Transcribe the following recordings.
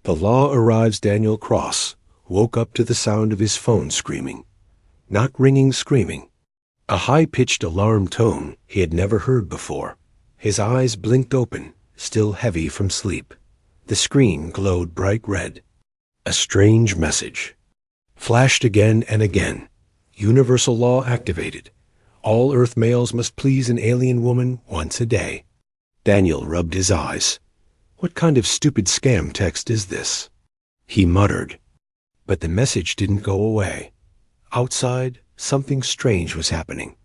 The law arrives. Daniel Cross woke up to the sound of his phone screaming. Not ringing, screaming. A high-pitched alarm tone he had never heard before. His eyes blinked open, still heavy from sleep. The screen glowed bright red. A strange message. Flashed again and again. Universal law activated. All Earth males must please an alien woman once a day. Daniel rubbed his eyes. What kind of stupid scam text is this? He muttered. But the message didn't go away. Outside, something strange was happening.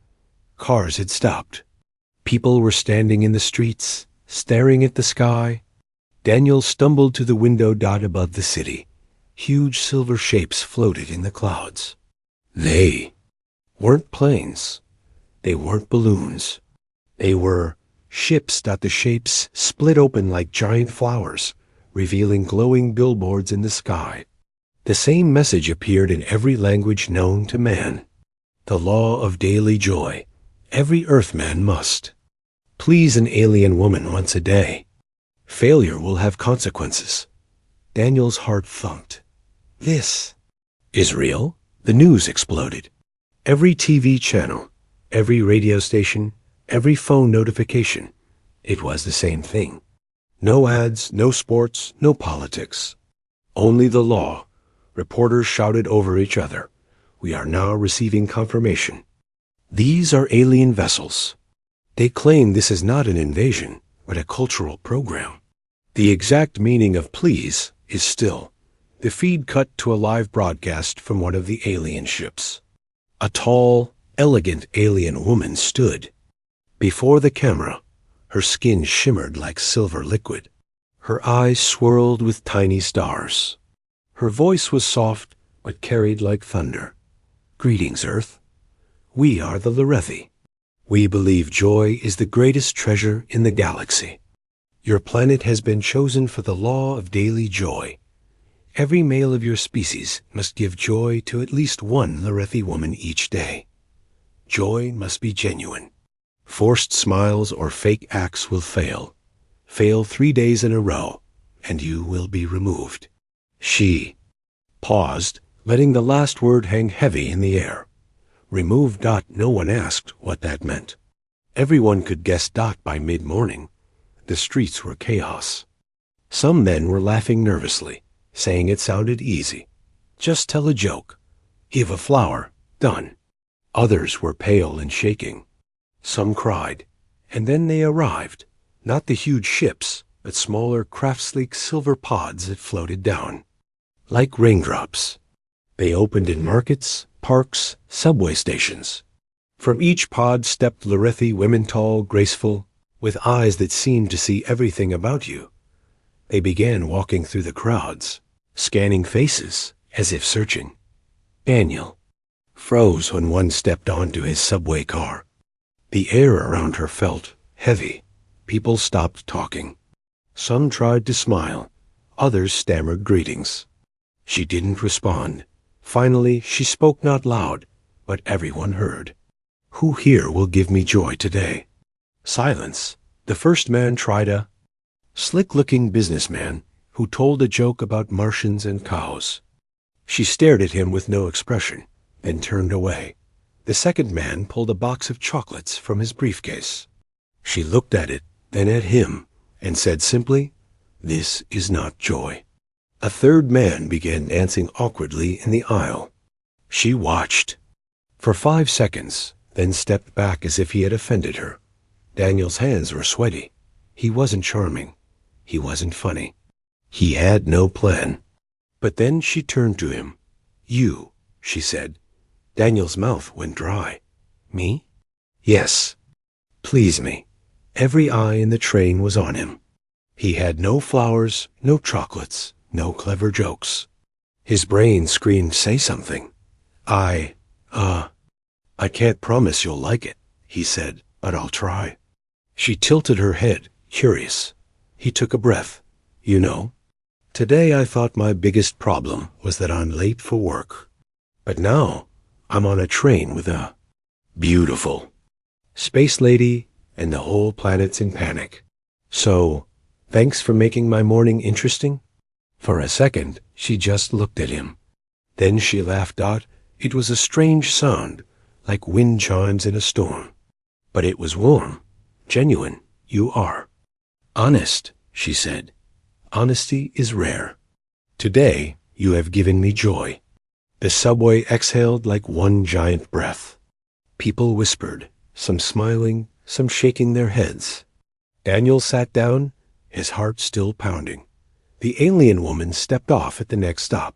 Cars had stopped. People were standing in the streets, staring at the sky. Daniel stumbled to the window dot above the city. Huge silver shapes floated in the clouds. They weren't planes. They weren't balloons. They were ships. The shapes split open like giant flowers, revealing glowing billboards in the sky. The same message appeared in every language known to man. The law of daily joy. Every Earthman must please an alien woman once a day. Failure will have consequences. Daniel's heart thumped. This is real? The news exploded. Every TV channel, every radio station, every phone notification. It was the same thing. No ads, no sports, no politics. Only the law. Reporters shouted over each other. We are now receiving confirmation. These are alien vessels. They claim this is not an invasion, but a cultural program. The exact meaning of please is still. The feed cut to a live broadcast from one of the alien ships. A tall, elegant alien woman stood. Before the camera, her skin shimmered like silver liquid. Her eyes swirled with tiny stars. Her voice was soft, but carried like thunder. Greetings, Earth. We are the Lorethi. We believe joy is the greatest treasure in the galaxy. Your planet has been chosen for the law of daily joy. Every male of your species must give joy to at least one Lorethi woman each day. Joy must be genuine. Forced smiles or fake acts will fail. Fail 3 days in a row, and you will be removed. She paused, letting the last word hang heavy in the air. Remove. No one asked what that meant. Everyone could guess. By mid-morning, the streets were chaos. Some men were laughing nervously, saying it sounded easy. Just tell a joke. Give a flower. Done. Others were pale and shaking. Some cried. And then they arrived. Not the huge ships, but smaller craft-sleek silver pods that floated down. Like raindrops. They opened in markets, parks, subway stations. From each pod stepped Lorethi women, tall, graceful, with eyes that seemed to see everything about you. They began walking through the crowds, scanning faces as if searching. Daniel froze when one stepped onto his subway car. The air around her felt heavy. People stopped talking. Some tried to smile. Others stammered greetings. She didn't respond. Finally, she spoke, not loud, but everyone heard. Who here will give me joy today? Silence. The first man tried, a slick-looking businessman who told a joke about Martians and cows. She stared at him with no expression, then turned away. The second man pulled a box of chocolates from his briefcase. She looked at it, then at him, and said simply, "This is not joy." A third man began dancing awkwardly in the aisle. She watched for 5 seconds, then stepped back as if he had offended her. Daniel's hands were sweaty. He wasn't charming. He wasn't funny. He had no plan. But then she turned to him. "You," she said. Daniel's mouth went dry. "Me?" "Yes. Please me." Every eye in the train was on him. He had no flowers, no chocolates, no clever jokes. His brain screamed, "Say something." I can't promise you'll like it," he said, "but I'll try." She tilted her head, curious. He took a breath. "You know, today I thought my biggest problem was that I'm late for work. But now I'm on a train with a beautiful space lady, and the whole planet's in panic. So, thanks for making my morning interesting." For a second, she just looked at him. Then she laughed out. It was a strange sound, like wind chimes in a storm. But it was warm, genuine. You are. Honest, she said. Honesty is rare. Today, you have given me joy. The subway exhaled like one giant breath. People whispered, some smiling, some shaking their heads. Daniel sat down, his heart still pounding. The alien woman stepped off at the next stop.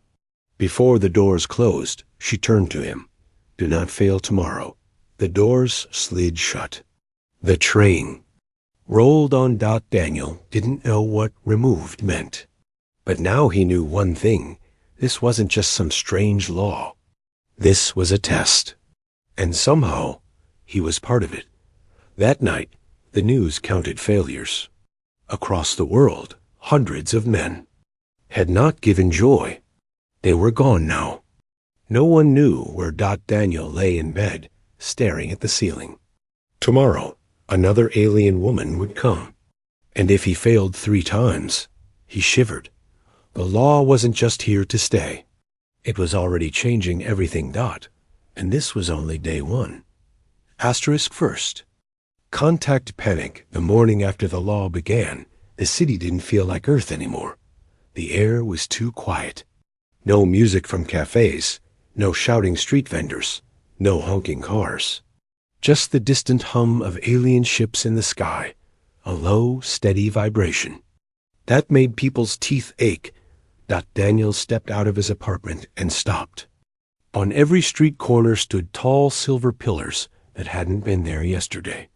Before the doors closed, she turned to him. Do not fail tomorrow. The doors slid shut. The train rolled on. Daniel didn't know what removed meant. But now he knew one thing. This wasn't just some strange law. This was a test. And somehow, he was part of it. That night, the news counted failures. Across the world, hundreds of men had not given joy. They were gone now. No one knew where Daniel lay in bed, staring at the ceiling. Tomorrow, another alien woman would come. And if he failed 3 times, he shivered. The law wasn't just here to stay. It was already changing everything. And this was only day 1. Asterisk first. Contact panic. The morning after the law began, the city didn't feel like Earth anymore. The air was too quiet. No music from cafes, no shouting street vendors, no honking cars. Just the distant hum of alien ships in the sky, a low, steady vibration. That made people's teeth ache. Daniel stepped out of his apartment and stopped. On every street corner stood tall silver pillars that hadn't been there yesterday.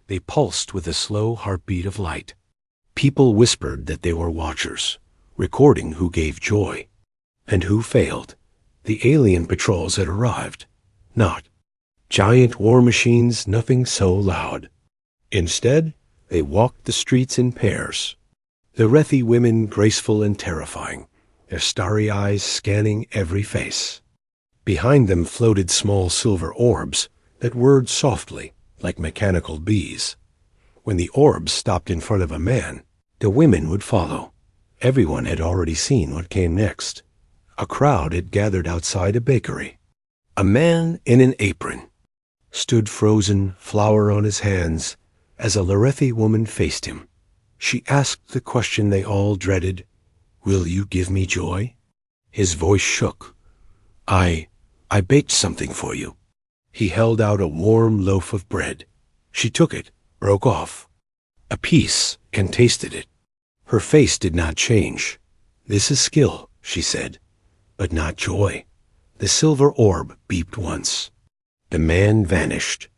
They pulsed with a slow heartbeat of light. People whispered that they were watchers, recording who gave joy and who failed. The alien patrols had arrived. Not giant war machines, nothing so loud. Instead, they walked the streets in pairs. The Rethi women graceful and terrifying, their starry eyes scanning every face. Behind them floated small silver orbs that whirred softly like mechanical bees. When the orbs stopped in front of a man, the women would follow. Everyone had already seen what came next. A crowd had gathered outside a bakery. A man in an apron stood frozen, flour on his hands, as a Lorethi woman faced him. She asked the question they all dreaded, "Will you give me joy?" His voice shook. I baked something for you." He held out a warm loaf of bread. She took it, broke off a piece, and tasted it. Her face did not change. "This is skill," she said, "but not joy." The silver orb beeped once. The man vanished.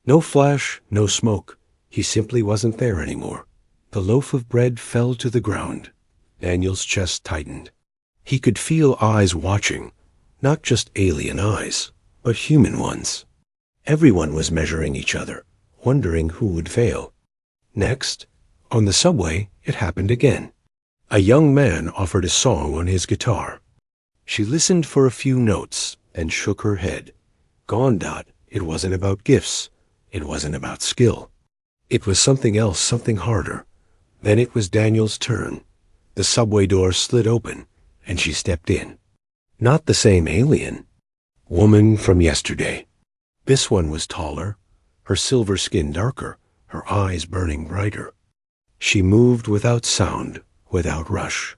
No flash, no smoke. He simply wasn't there anymore. The loaf of bread fell to the ground. Daniel's chest tightened. He could feel eyes watching, not just alien eyes, but human ones. Everyone was measuring each other, wondering who would fail. Next, on the subway, it happened again. A young man offered a song on his guitar. She listened for a few notes and shook her head. Gone. It wasn't about gifts. It wasn't about skill. It was something else, something harder. Then it was Daniel's turn. The subway door slid open, and she stepped in. Not the same alien. Woman from yesterday. This one was taller, her silver skin darker, her eyes burning brighter. She moved without sound, without rush.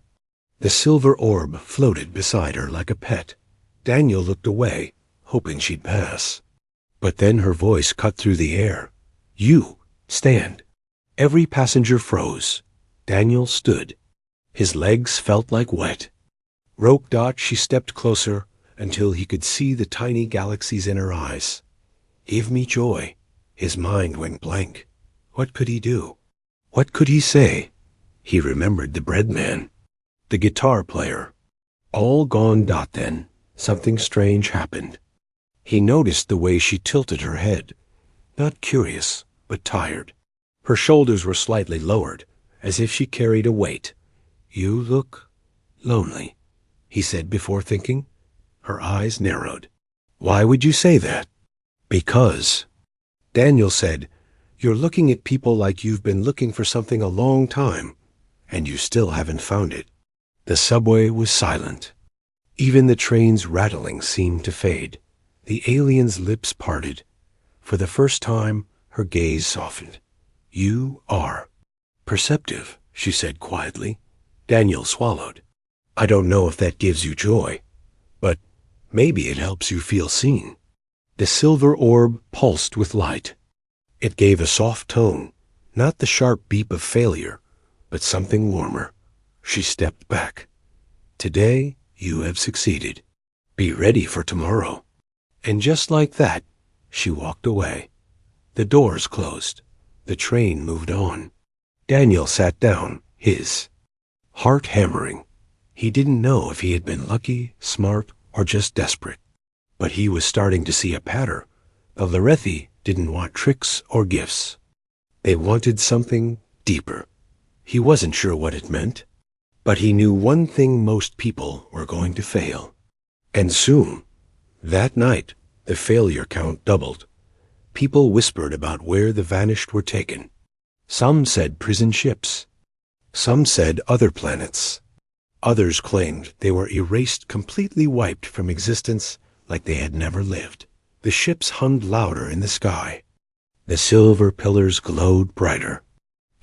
The silver orb floated beside her like a pet. Daniel looked away, hoping she'd pass. But then her voice cut through the air. "You, stand." Every passenger froze. Daniel stood. His legs felt like wet. Roke. She stepped closer until he could see the tiny galaxies in her eyes. "Give me joy." His mind went blank. What could he do? What could he say? He remembered the bread man, the guitar player. All gone. Then something strange happened. He noticed the way she tilted her head, not curious, but tired. Her shoulders were slightly lowered, as if she carried a weight. "You look lonely," he said before thinking. Her eyes narrowed. "Why would you say that?" "Because," Daniel said, "you're looking at people like you've been looking for something a long time, and you still haven't found it." The subway was silent. Even the train's rattling seemed to fade. The alien's lips parted. For the first time, her gaze softened. "You are perceptive," she said quietly. Daniel swallowed. "I don't know if that gives you joy, but maybe it helps you feel seen." The silver orb pulsed with light. It gave a soft tone, not the sharp beep of failure, but something warmer. She stepped back. "Today, you have succeeded. Be ready for tomorrow." And just like that, she walked away. The doors closed. The train moved on. Daniel sat down, his heart hammering. He didn't know if he had been lucky, smart, or just desperate. But he was starting to see a pattern. The Lorethi didn't want tricks or gifts. They wanted something deeper. He wasn't sure what it meant, but he knew one thing: most people were going to fail. And soon. That night, the failure count doubled. People whispered about where the vanished were taken. Some said prison ships. Some said other planets. Others claimed they were erased, completely wiped from existence, like they had never lived. The ships hummed louder in the sky. The silver pillars glowed brighter.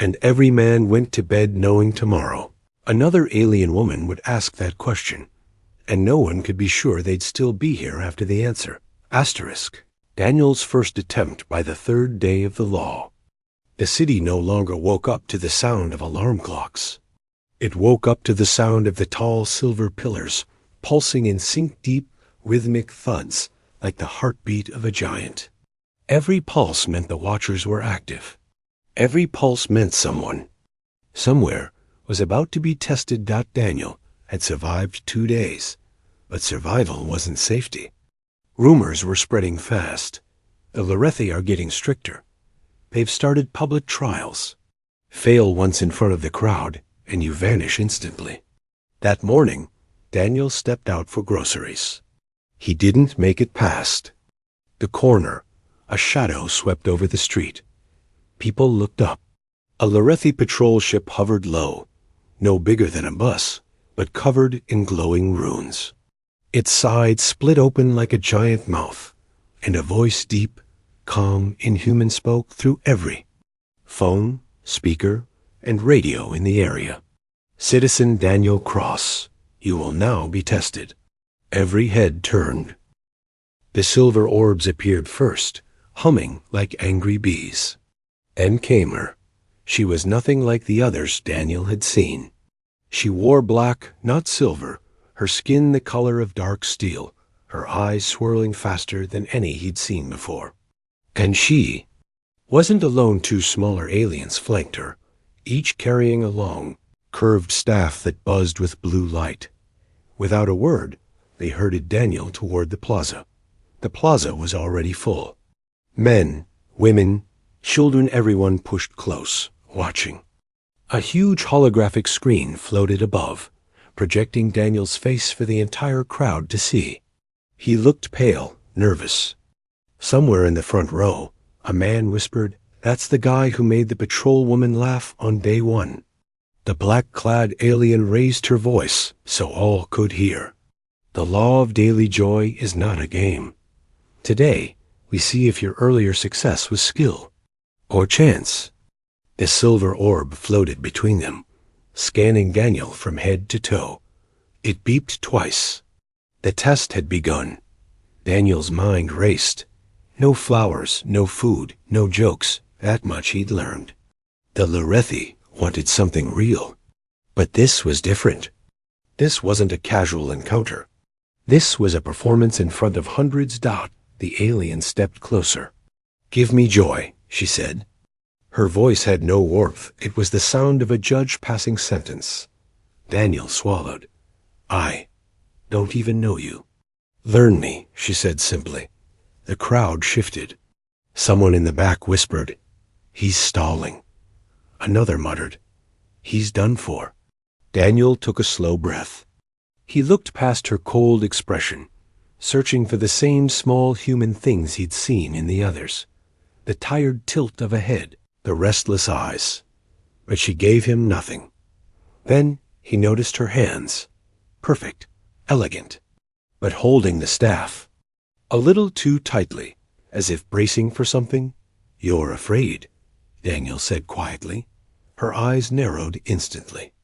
And every man went to bed knowing tomorrow another alien woman would ask that question, and no one could be sure they'd still be here after the answer. Asterisk. Daniel's first attempt by the third day of the law. The city no longer woke up to the sound of alarm clocks. It woke up to the sound of the tall silver pillars, pulsing in sync-deep, rhythmic thuds, like the heartbeat of a giant. Every pulse meant the watchers were active. Every pulse meant someone, somewhere, was about to be tested. Daniel had survived 2 days, but survival wasn't safety. Rumors were spreading fast. The Lorethi are getting stricter. They've started public trials. Fail once in front of the crowd, and you vanish instantly. That morning, Daniel stepped out for groceries. He didn't make it past the corner. A shadow swept over the street. People looked up. A Lorethi patrol ship hovered low, no bigger than a bus, but covered in glowing runes. Its sides split open like a giant mouth, and a voice deep, calm, inhuman spoke through every phone, speaker, and radio in the area. "Citizen Daniel Cross, you will now be tested." Every head turned. The silver orbs appeared first, humming like angry bees. Then came her. She was nothing like the others Daniel had seen. She wore black, not silver, her skin the color of dark steel, her eyes swirling faster than any he'd seen before. And she wasn't alone. 2 smaller aliens flanked her, each carrying a long, curved staff that buzzed with blue light. Without a word, they herded Daniel toward the plaza. The plaza was already full. Men, women, children, everyone pushed close, watching. A huge holographic screen floated above, projecting Daniel's face for the entire crowd to see. He looked pale, nervous. Somewhere in the front row, a man whispered, "That's the guy who made the patrol woman laugh on day 1. The black-clad alien raised her voice so all could hear. "The law of daily joy is not a game. Today, we see if your earlier success was skill or chance." The silver orb floated between them, scanning Daniel from head to toe. It beeped twice. The test had begun. Daniel's mind raced. No flowers, no food, no jokes. That much he'd learned. The Lorethi wanted something real. But this was different. This wasn't a casual encounter. This was a performance in front of hundreds. The alien stepped closer. "Give me joy," she said. Her voice had no warmth. It was the sound of a judge passing sentence. Daniel swallowed. "I don't even know you." "Learn me," she said simply. The crowd shifted. Someone in the back whispered, "He's stalling." Another muttered, "He's done for." Daniel took a slow breath. He looked past her cold expression, searching for the same small human things he'd seen in the others. The tired tilt of a head, the restless eyes. But she gave him nothing. Then He noticed her hands. Perfect, elegant, but holding the staff a little too tightly, as if bracing for something. "You're afraid," Daniel said quietly. Her eyes narrowed instantly.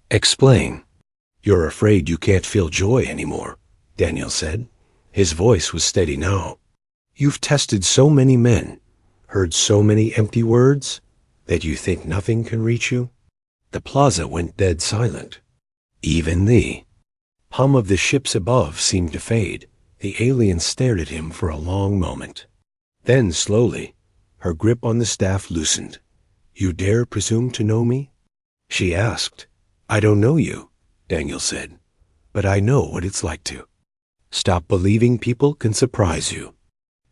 "Explain." "You're afraid you can't feel joy anymore," Daniel said. His voice was steady now. "You've tested so many men, heard so many empty words, that you think nothing can reach you?" The plaza went dead silent. Even the hum of the ships above seemed to fade. The alien stared at him for a long moment. Then, slowly, her grip on the staff loosened. "You dare presume to know me?" she asked. "I don't know you," Daniel said, "but I know what it's like to stop believing people can surprise you.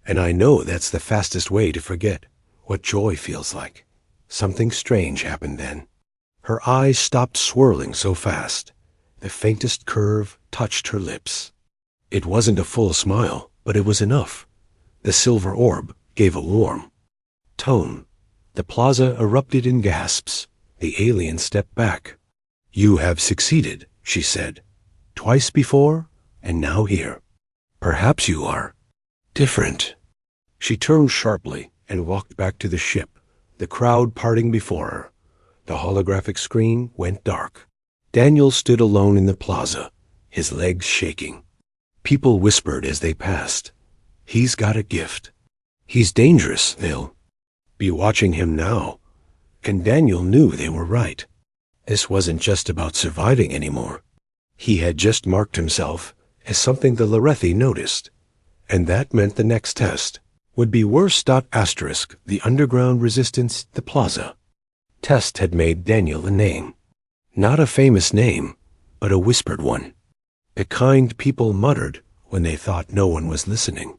And I know that's the fastest way to forget what joy feels like." Something strange happened then. Her eyes stopped swirling so fast. The faintest curve touched her lips. It wasn't a full smile, but it was enough. The silver orb gave a warm tone. The plaza erupted in gasps. The alien stepped back. "You have succeeded," she said. "Twice before, and now here. Perhaps you are different." She turned sharply and walked back to the ship, the crowd parting before her. The holographic screen went dark. Daniel stood alone in the plaza, his legs shaking. People whispered as they passed, "He's got a gift. He's dangerous. They'll be watching him now." And Daniel knew they were right. This wasn't just about surviving anymore. He had just marked himself as something the Lorethi noticed, and that meant the next test would be worse. The underground resistance, the plaza. Test had made Daniel a name. Not a famous name, but a whispered one. The kind people muttered when they thought no one was listening.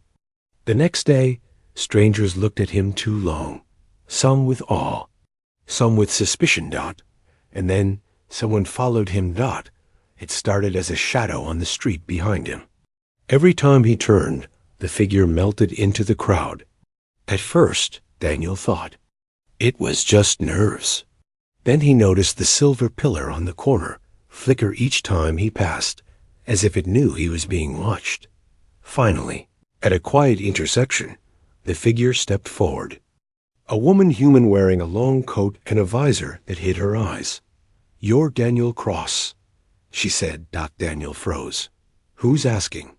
The next day, strangers looked at him too long, some with awe, some with suspicion. And then someone followed him. It started as a shadow on the street behind him. Every time he turned, the figure melted into the crowd. At first, Daniel thought, it was just nerves. Then he noticed the silver pillar on the corner flicker each time he passed, as if it knew he was being watched. Finally, at a quiet intersection, the figure stepped forward. A woman-human wearing a long coat and a visor that hid her eyes. "You're Daniel Cross," she said. Daniel froze. "Who's asking?"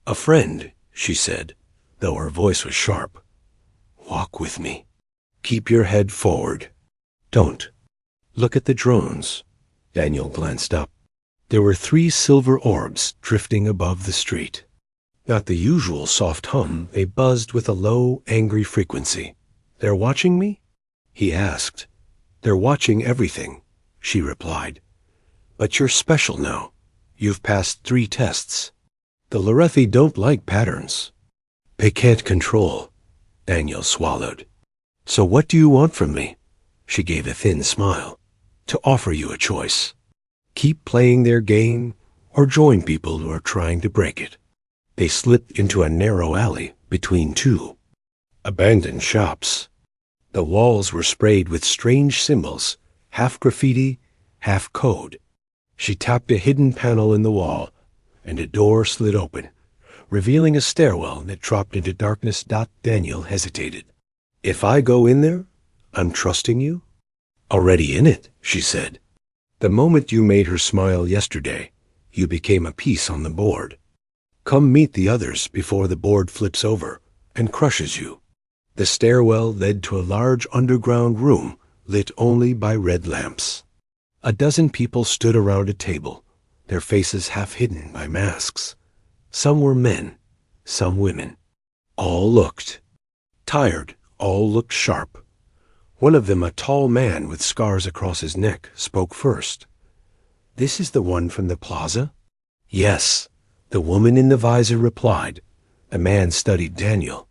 "A friend," she said, though her voice was sharp. "Walk with me. Keep your head forward. Don't look at the drones." Daniel glanced up. There were 3 silver orbs drifting above the street. Not the usual soft hum, they buzzed with a low, angry frequency. "They're watching me?" he asked. "They're watching everything," she replied. "But you're special now. You've passed 3 tests. The Lorethi don't like patterns. They can't control." Daniel swallowed. "So what do you want from me?" She gave a thin smile. "To offer you a choice. Keep playing their game or join people who are trying to break it." They slipped into a narrow alley between 2 abandoned shops. The walls were sprayed with strange symbols, half graffiti, half code. She tapped a hidden panel in the wall, and a door slid open, revealing a stairwell that dropped into darkness. Daniel hesitated. "If I go in there, I'm trusting you?" "Already in it," she said. "The moment you made her smile yesterday, you became a piece on the board. Come meet the others before the board flips over and crushes you." The stairwell led to a large underground room lit only by red lamps. A dozen people stood around a table, their faces half hidden by masks. Some were men, some women. All looked tired, all looked sharp. One of them, a tall man with scars across his neck, spoke first. "This is the one from the plaza?" "Yes," the woman in the visor replied. The man studied Daniel.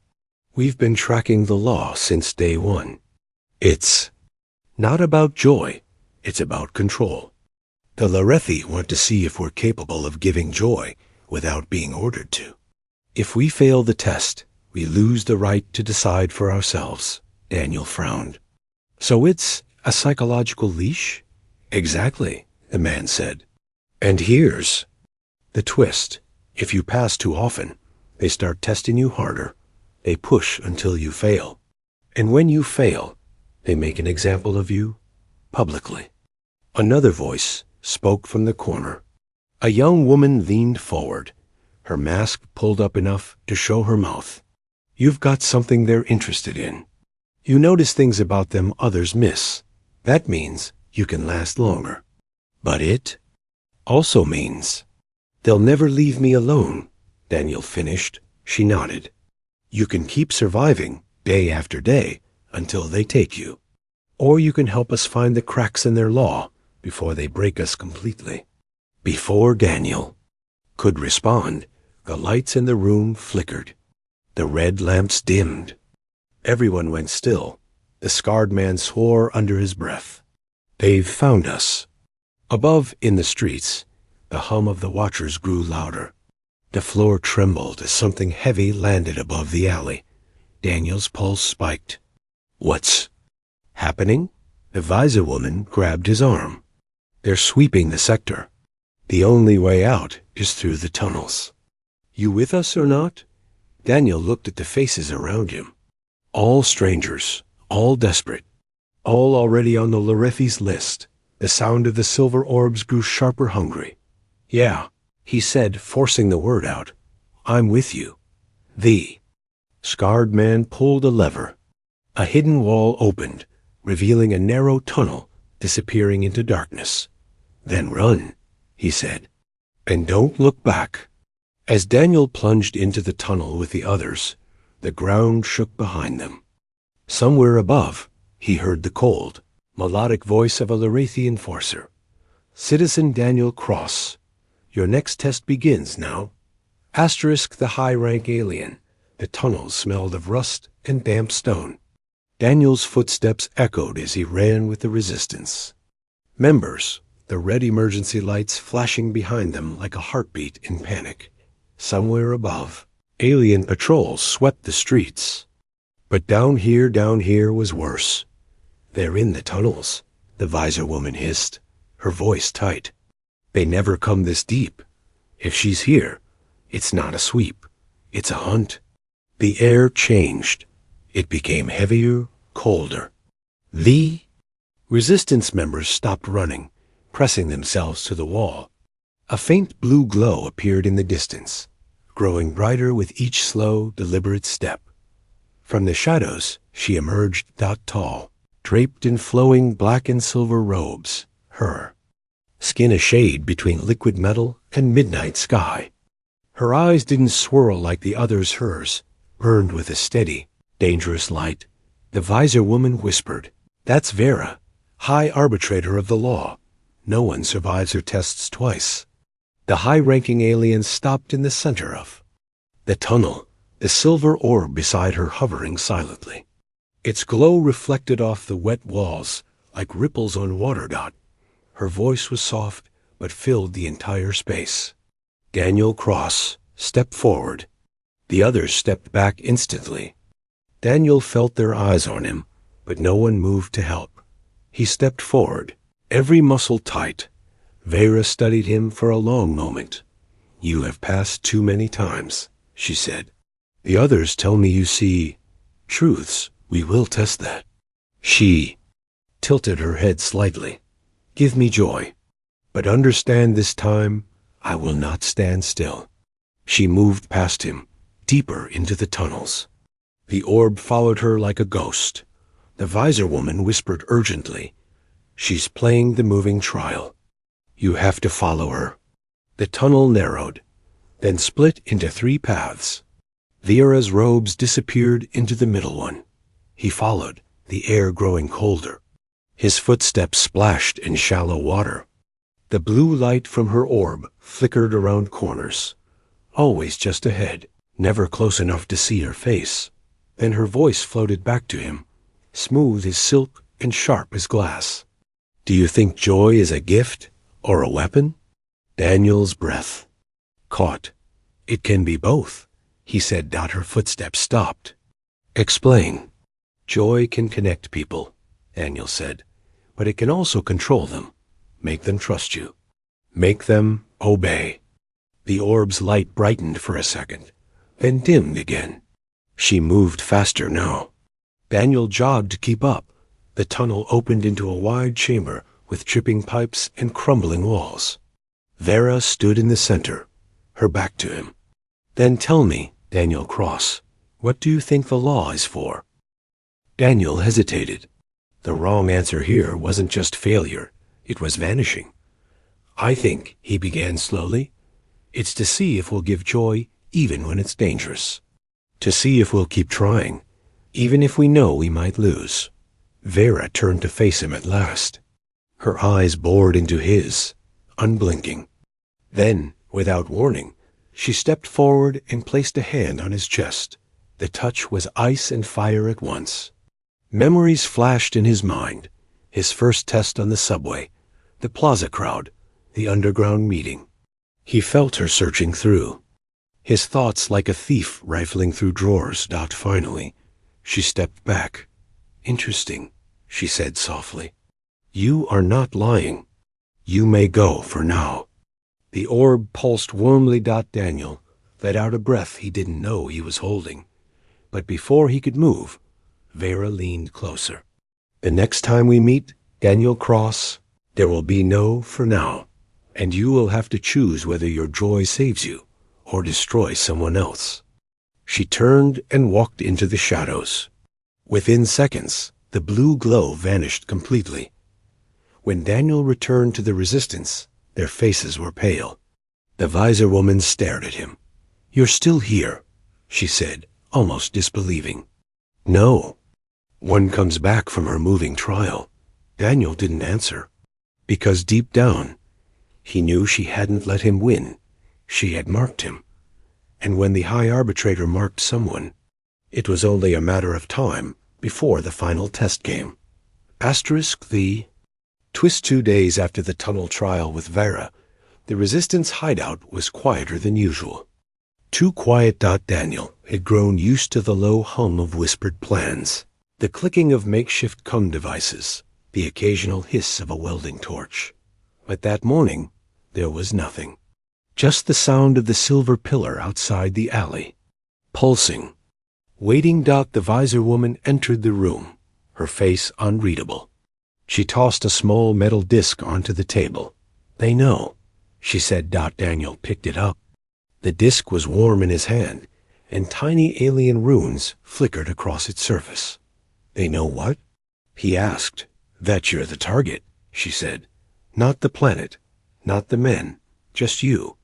"We've been tracking the law since day 1. It's not about joy, it's about control. The Lorethi want to see if we're capable of giving joy without being ordered to. If we fail the test, we lose the right to decide for ourselves." Daniel frowned. "So it's a psychological leash?" "Exactly," the man said. And here's the twist. If you pass too often, they start testing you harder. They push until you fail. And when you fail, they make an example of you publicly. Another voice spoke from the corner. A young woman leaned forward, her mask pulled up enough to show her mouth. You've got something they're interested in. You notice things about them others miss. That means you can last longer. But it also means they'll never leave me alone, Daniel finished. She nodded. You can keep surviving day after day until they take you. Or you can help us find the cracks in their law before they break us completely. Before Daniel could respond, the lights in the room flickered. The red lamps dimmed. Everyone went still. The scarred man swore under his breath. They've found us. Above, in the streets, the hum of the watchers grew louder. The floor trembled as something heavy landed above the alley. Daniel's pulse spiked. What's happening? The visor woman grabbed his arm. They're sweeping the sector. The only way out is through the tunnels. You with us or not? Daniel looked at the faces around him. All strangers, all desperate, all already on the Lorethi's list. The sound of the silver orbs grew sharper hungry. Yeah, he said, forcing the word out. I'm with you. The scarred man pulled a lever. A hidden wall opened, revealing a narrow tunnel disappearing into darkness. Then run, he said, and don't look back. As Daniel plunged into the tunnel with the others, the ground shook behind them. Somewhere above, he heard the cold, melodic voice of a Lorethi enforcer. Citizen Daniel Cross, your next test begins now. Asterisk the high-rank alien. The tunnels smelled of rust and damp stone. Daniel's footsteps echoed as he ran with the resistance. Members, the red emergency lights flashing behind them like a heartbeat in panic. Somewhere above, alien patrols swept the streets. But down here was worse. They're in the tunnels, the visor woman hissed, her voice tight. They never come this deep. If she's here, it's not a sweep. It's a hunt. The air changed. It became heavier, colder. The resistance members stopped running, pressing themselves to the wall. A faint blue glow appeared in the distance, growing brighter with each slow, deliberate step. From the shadows, she emerged that tall, draped in flowing black and silver robes, her skin a shade between liquid metal and midnight sky. Her eyes didn't swirl like the others, hers burned with a steady, dangerous light. The visor woman whispered, That's Veyra, High Arbitrator of the law. No one survives her tests twice. The high-ranking alien stopped in the center of the tunnel, the silver orb beside her hovering silently. Its glow reflected off the wet walls like ripples on water dot. Her voice was soft, but filled the entire space. Daniel Cross stepped forward. The others stepped back instantly. Daniel felt their eyes on him, but no one moved to help. He stepped forward, every muscle tight. Veyra studied him for a long moment. You have passed too many times, she said. The others tell me you see truths. We will test that. She tilted her head slightly. Give me joy. But understand this time, I will not stand still. She moved past him, deeper into the tunnels. The orb followed her like a ghost. The visor woman whispered urgently, She's playing the moving trial. You have to follow her. The tunnel narrowed, then split into 3 paths. Veyra's robes disappeared into the middle one. He followed, the air growing colder. His footsteps splashed in shallow water. The blue light from her orb flickered around corners, always just ahead, never close enough to see her face. Then her voice floated back to him, smooth as silk and sharp as glass. Do you think joy is a gift or a weapon? Daniel's breath caught. It can be both, he said. Her footsteps stopped. Explain. Joy can connect people, Daniel said, but it can also control them, make them trust you. Make them obey. The orb's light brightened for a second, then dimmed again. She moved faster now. Daniel jogged to keep up. The tunnel opened into a wide chamber with dripping pipes and crumbling walls. Veyra stood in the center, her back to him. Then tell me, Daniel Cross, what do you think the law is for? Daniel hesitated. The wrong answer here wasn't just failure, it was vanishing. I think, he began slowly, it's to see if we'll give joy even when it's dangerous. To see if we'll keep trying, even if we know we might lose. Veyra turned to face him at last. Her eyes bored into his, unblinking. Then, without warning, she stepped forward and placed a hand on his chest. The touch was ice and fire at once. Memories flashed in his mind. His first test on the subway, the plaza crowd, the underground meeting. He felt her searching through. His thoughts like a thief rifling through drawers. Finally, she stepped back. Interesting, she said softly. You are not lying. You may go for now. The orb pulsed warmly. Daniel let out a breath he didn't know he was holding. But before he could move, Veyra leaned closer. The next time we meet, Daniel Cross, there will be no for now, and you will have to choose whether your joy saves you or destroys someone else. She turned and walked into the shadows. Within seconds, the blue glow vanished completely. When Daniel returned to the resistance, their faces were pale. The visor woman stared at him. You're still here, she said, almost disbelieving. No. One comes back from her moving trial. Daniel didn't answer, because deep down, he knew she hadn't let him win. She had marked him. And when the High Arbitrator marked someone, it was only a matter of time before the final test came. The twist 2 days after the tunnel trial with Veyra, the Resistance hideout was quieter than usual. Too quiet. Daniel had grown used to the low hum of whispered plans, the clicking of makeshift comm devices, the occasional hiss of a welding torch. But that morning, there was nothing. Just the sound of the silver pillar outside the alley, pulsing. Waiting. The visor woman entered the room, her face unreadable. She tossed a small metal disc onto the table. They know, she said. Daniel picked it up. The disc was warm in his hand, and tiny alien runes flickered across its surface. They know what? He asked. That you're the target, she said. Not the planet, not the men, just you.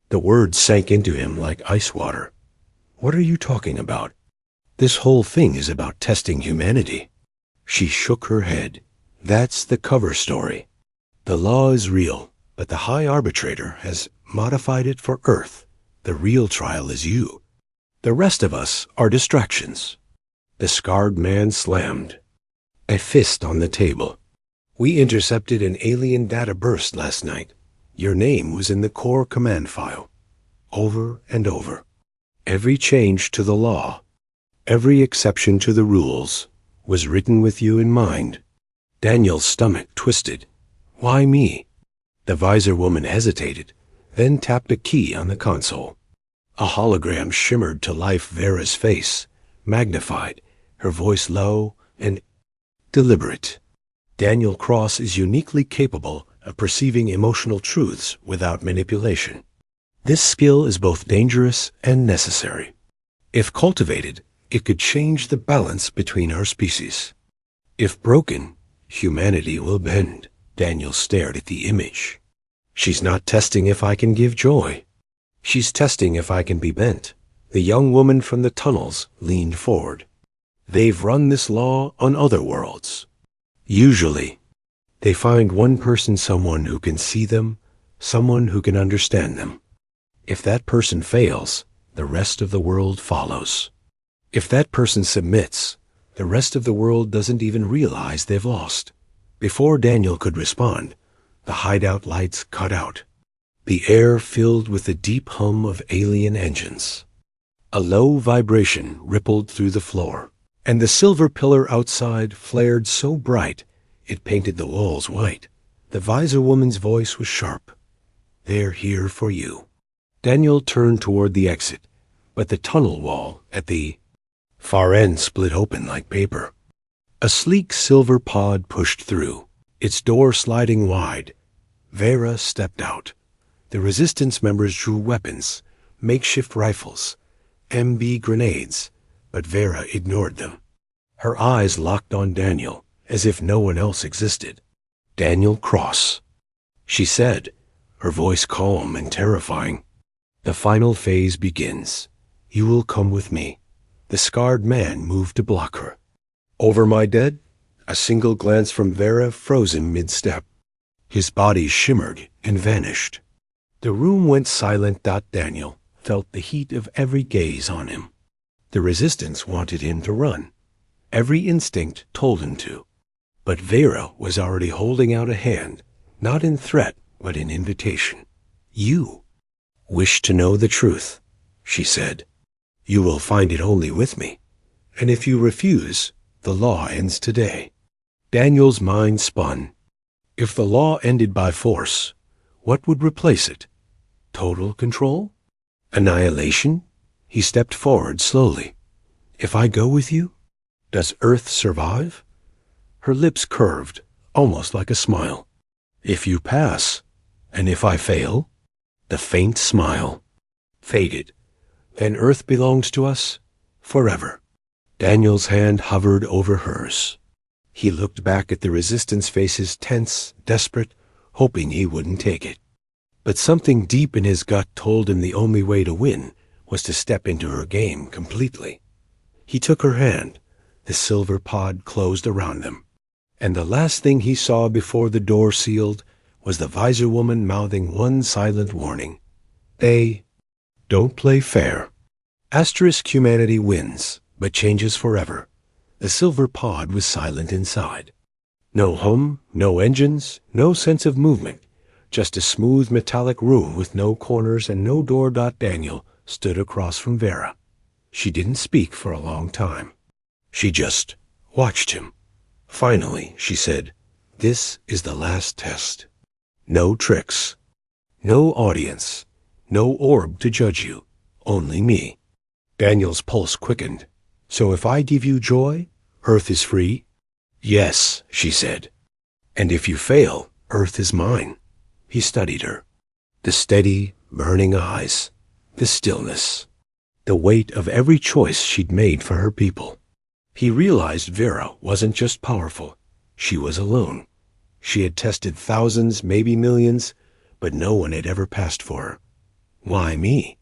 The words sank into him like ice water. What are you talking about? This whole thing is about testing humanity. She shook her head. That's the cover story. The law is real, but the High Arbitrator has modified it for Earth. The real trial is you. The rest of us are distractions. The scarred man slammed a fist on the table. We intercepted an alien data burst last night. Your name was in the core command file. Over and over. Every change to the law, every exception to the rules, was written with you in mind. Daniel's stomach twisted. Why me? The visor woman hesitated, then tapped a key on the console. A hologram shimmered to life. Veyra's face, magnified, her voice low and deliberate. Daniel Cross is uniquely capable of perceiving emotional truths without manipulation. This skill is both dangerous and necessary. If cultivated, it could change the balance between our species. If broken, humanity will bend. Daniel stared at the image. She's not testing if I can give joy. She's testing if I can be bent. The young woman from the tunnels leaned forward. They've run this law on other worlds. Usually, they find one person, someone who can see them, someone who can understand them. If that person fails, the rest of the world follows. If that person submits, the rest of the world doesn't even realize they've lost. Before Daniel could respond, the hideout lights cut out. The air filled with the deep hum of alien engines. A low vibration rippled through the floor, and the silver pillar outside flared so bright it painted the walls white. The visor woman's voice was sharp. They're here for you. Daniel turned toward the exit, but the tunnel wall at the far end split open like paper. A sleek silver pod pushed through, its door sliding wide. Veyra stepped out. The resistance members drew weapons, makeshift rifles, MB grenades, but Veyra ignored them. Her eyes locked on Daniel, as if no one else existed. "Daniel Cross," she said, her voice calm and terrifying. "The final phase begins. You will come with me." The scarred man moved to block her. "Over my dead?" A single glance from Veyra froze him mid-step. His body shimmered and vanished. The room went silent. Daniel felt the heat of every gaze on him. The resistance wanted him to run. Every instinct told him to. But Veyra was already holding out a hand, not in threat, but in invitation. "You wish to know the truth," she said. "You will find it only with me. And if you refuse, the law ends today." Daniel's mind spun. If the law ended by force, what would replace it? Total control? Annihilation? He stepped forward slowly. "If I go with you, does Earth survive?" Her lips curved, almost like a smile. "If you pass, and if I fail?" The faint smile faded. "Then Earth belongs to us forever." Daniel's hand hovered over hers. He looked back at the resistance faces, tense, desperate, hoping he wouldn't take it. But something deep in his gut told him the only way to win was to step into her game completely. He took her hand. The silver pod closed around them. And the last thing he saw before the door sealed was the visor woman mouthing one silent warning. "They don't play fair. Asterisk humanity wins, but changes forever." The silver pod was silent inside. No hum, no engines, no sense of movement. Just a smooth metallic room with no corners and no door. Daniel stood across from Veyra. She didn't speak for a long time. She just watched him. Finally, she said, "This is the last test. No tricks. No audience. No orb to judge you. Only me." Daniel's pulse quickened. "So if I give you joy, Earth is free?" "Yes," she said. "And if you fail, Earth is mine." He studied her. The steady, burning eyes. The stillness. The weight of every choice she'd made for her people. He realized Veyra wasn't just powerful. She was alone. She had tested thousands, maybe millions, but no one had ever passed for her. "Why me?"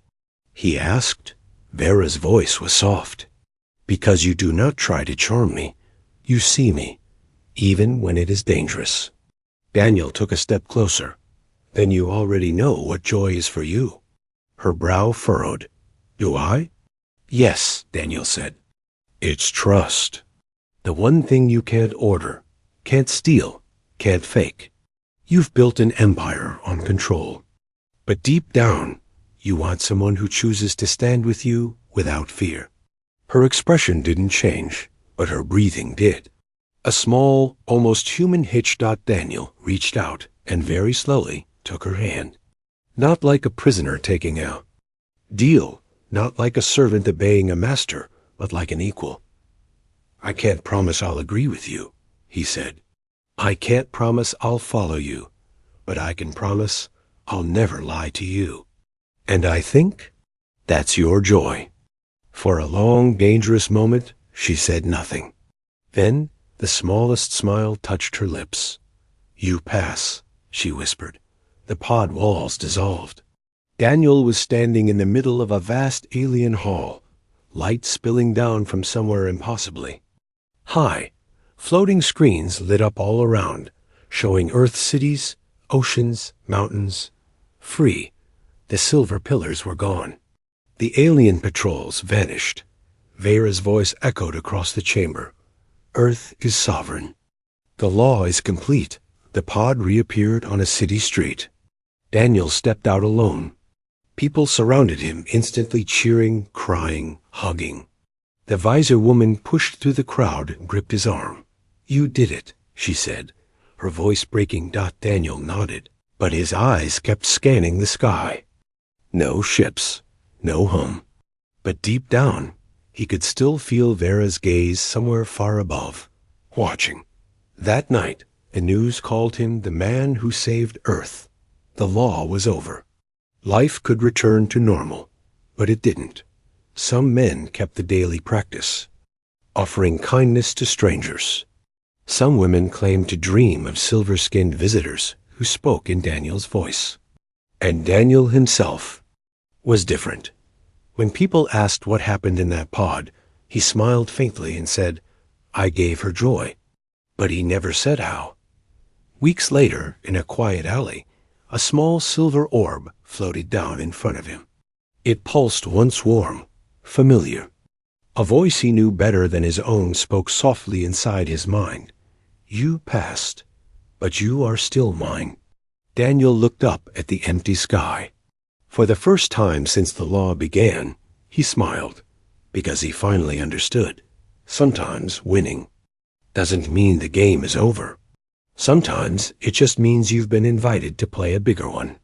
he asked. Veyra's voice was soft. "Because you do not try to charm me. You see me, even when it is dangerous." Daniel took a step closer. "Then you already know what joy is for you." Her brow furrowed. "Do I?" "Yes," Daniel said. "It's trust. The one thing you can't order, can't steal, can't fake. You've built an empire on control. But deep down, you want someone who chooses to stand with you without fear." Her expression didn't change, but her breathing did. A small, almost human hitch. Daniel reached out and very slowly took her hand. Not like a prisoner taking a deal, not like a servant obeying a master, but like an equal. "I can't promise I'll agree with you," he said. "I can't promise I'll follow you, but I can promise I'll never lie to you. And I think that's your joy." For a long, dangerous moment, she said nothing. Then the smallest smile touched her lips. "You pass," she whispered. The pod walls dissolved. Daniel was standing in the middle of a vast alien hall, light spilling down from somewhere impossibly high. Floating screens lit up all around, showing Earth cities, oceans, mountains. Free. The silver pillars were gone. The alien patrols vanished. Veyra's voice echoed across the chamber. "Earth is sovereign. The law is complete." The pod reappeared on a city street. Daniel stepped out alone. People surrounded him, instantly cheering, crying, hugging. The visor woman pushed through the crowd and gripped his arm. "You did it," she said, her voice breaking. Daniel nodded. But his eyes kept scanning the sky. No ships, no hum. But deep down, he could still feel Veyra's gaze somewhere far above, watching. That night, the news called him the man who saved Earth. The law was over. Life could return to normal, but it didn't. Some men kept the daily practice, offering kindness to strangers. Some women claimed to dream of silver-skinned visitors who spoke in Daniel's voice. And Daniel himself was different. When people asked what happened in that pod, he smiled faintly and said, "I gave her joy." But he never said how. Weeks later, in a quiet alley, a small silver orb floated down in front of him. It pulsed once warm, familiar. A voice he knew better than his own spoke softly inside his mind. "You passed, but you are still mine." Daniel looked up at the empty sky. For the first time since the law began, he smiled, because he finally understood. Sometimes winning doesn't mean the game is over. Sometimes it just means you've been invited to play a bigger one.